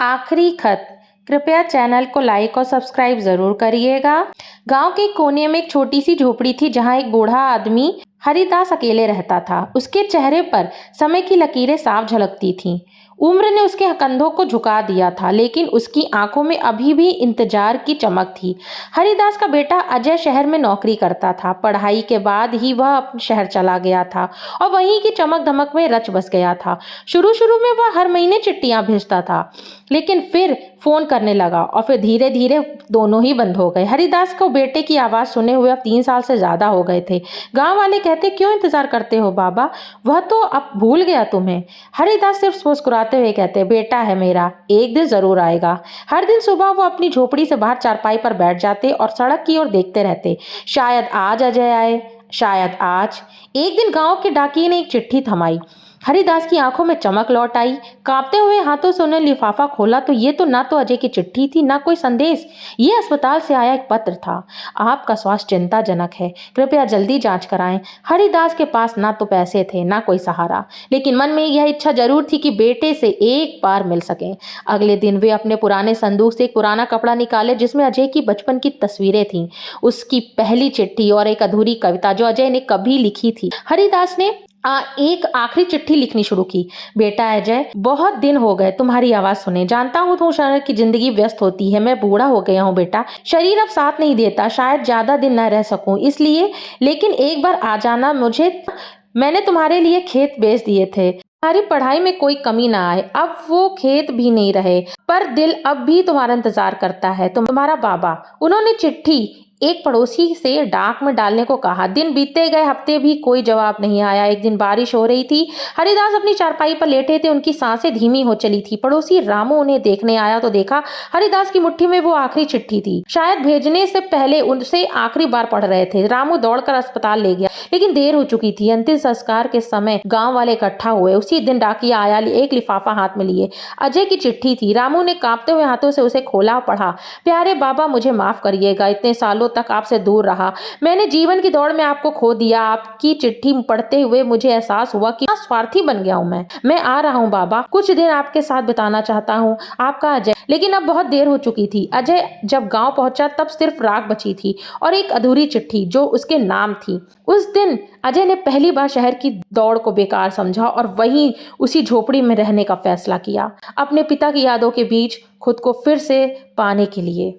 आखिरी खत। कृपया चैनल को लाइक और सब्सक्राइब जरूर करिएगा। गांव के कोने में एक छोटी सी झोपड़ी थी जहां एक बूढ़ा आदमी हरिदास अकेले रहता था। उसके चेहरे पर समय की लकीरें साफ झलकती थीं। उम्र ने उसके कंधों को झुका दिया था, लेकिन उसकी आंखों में अभी भी इंतजार की चमक थी। हरिदास का बेटा अजय शहर में नौकरी करता था। पढ़ाई के बाद ही वह अपने शहर चला गया था और वहीं की चमक धमक में रच बस गया था। शुरू शुरू में वह हर महीने चिट्ठियां भेजता था, लेकिन फिर फोन करने लगा और फिर धीरे धीरे दोनों ही बंद हो गए। हरिदास को बेटे की आवाज सुने हुए अब 3 साल से ज्यादा हो गए थे। गांव वाले कहते, क्यों इंतजार करते हो बाबा, वह तो अब भूल गया तुम्हें। हरिदास सिर्फ मुस्कुराते हुए कहते, बेटा है मेरा, एक दिन जरूर आएगा। हर दिन सुबह वो अपनी झोपड़ी से बाहर चारपाई पर बैठ जाते और सड़क की ओर देखते रहते। शायद आज अजय आए, शायद आज। एक दिन गांव के डाकिये ने एक चिट्ठी थमाई। हरिदास की आंखों में चमक लौट आई। कांपते हुए हाथों से उन्हें लिफाफा खोला तो ये तो ना तो अजय की चिट्ठी थी, ना कोई संदेश। ये अस्पताल से आया एक पत्र था। आपका स्वास्थ्य चिंताजनक है, कृपया जल्दी जांच कराएं। हरिदास के पास ना तो पैसे थे, ना कोई सहारा, लेकिन मन में यह इच्छा जरूर थी कि बेटे से एक बार मिल सकें। अगले दिन वे अपने पुराने संदूक से एक पुराना कपड़ा निकाले जिसमें अजय की बचपन की तस्वीरें थीं, उसकी पहली चिट्ठी और एक अधूरी कविता जो अजय ने कभी लिखी थी। हरिदास ने एक आखिरी चिट्ठी लिखनी शुरू की। बेटा अजय, बहुत दिन हो गए तुम्हारी आवाज सुने। जानता हूँ तो शहर की जिंदगी व्यस्त होती है, मैं बूढ़ा हो गया हूँ बेटा, शरीर अब साथ नहीं देता, शायद ज्यादा दिन न रह सकूं, इसलिए लेकिन एक बार आ जाना। मैंने तुम्हारे लिए खेत बेच दिए थे, तुम्हारी पढ़ाई में कोई कमी ना आए। अब वो खेत भी नहीं रहे, पर दिल अब भी तुम्हारा इंतजार करता है। तुम्हारा बाबा। उन्होंने चिट्ठी एक पड़ोसी से डाक में डालने को कहा। दिन बीतते गए, हफ्ते भी कोई जवाब नहीं आया। एक दिन बारिश हो रही थी। हरिदास अपनी चारपाई पर लेटे थे, उनकी सांसें धीमी हो चली थी। पड़ोसी रामू उन्हें देखने आया तो देखा हरिदास की मुट्ठी में वो आखिरी चिट्ठी थी। शायद भेजने से पहले उनसे आखिरी बार पढ़ रहे थे। रामू दौड़कर अस्पताल ले गया, लेकिन देर हो चुकी थी। अंतिम संस्कार के समय गांव वाले इकट्ठा हुए। उसी दिन डाकिया आया, एक लिफाफा हाथ में लिए। अजय की चिट्ठी थी। रामू ने कांपते हुए हाथों से उसे खोला और पढ़ा। प्यारे बाबा, मुझे माफ करिएगा, इतने सालों तक आपसे दूर रहा। मैंने जीवन की दौड़ में आपको खो दिया। आपकी चिट्ठी पढ़ते हुए मुझे एहसास हुआ कि स्वार्थी बन गया हूं मैं आ रहा हूं बाबा, कुछ दिन आपके साथ बिताना चाहता हूं। आपका अजय। लेकिन अब बहुत देर हो चुकी थी। अजय जब गांव पहुंचा तब सिर्फ राख बची थी और एक अधूरी चिट्ठी जो उसके नाम थी। उस दिन अजय ने पहली बार शहर की दौड़ को बेकार समझा और वहीं उसी झोपड़ी में रहने का फैसला किया, अपने पिता की यादों के बीच खुद को फिर से पाने के लिए।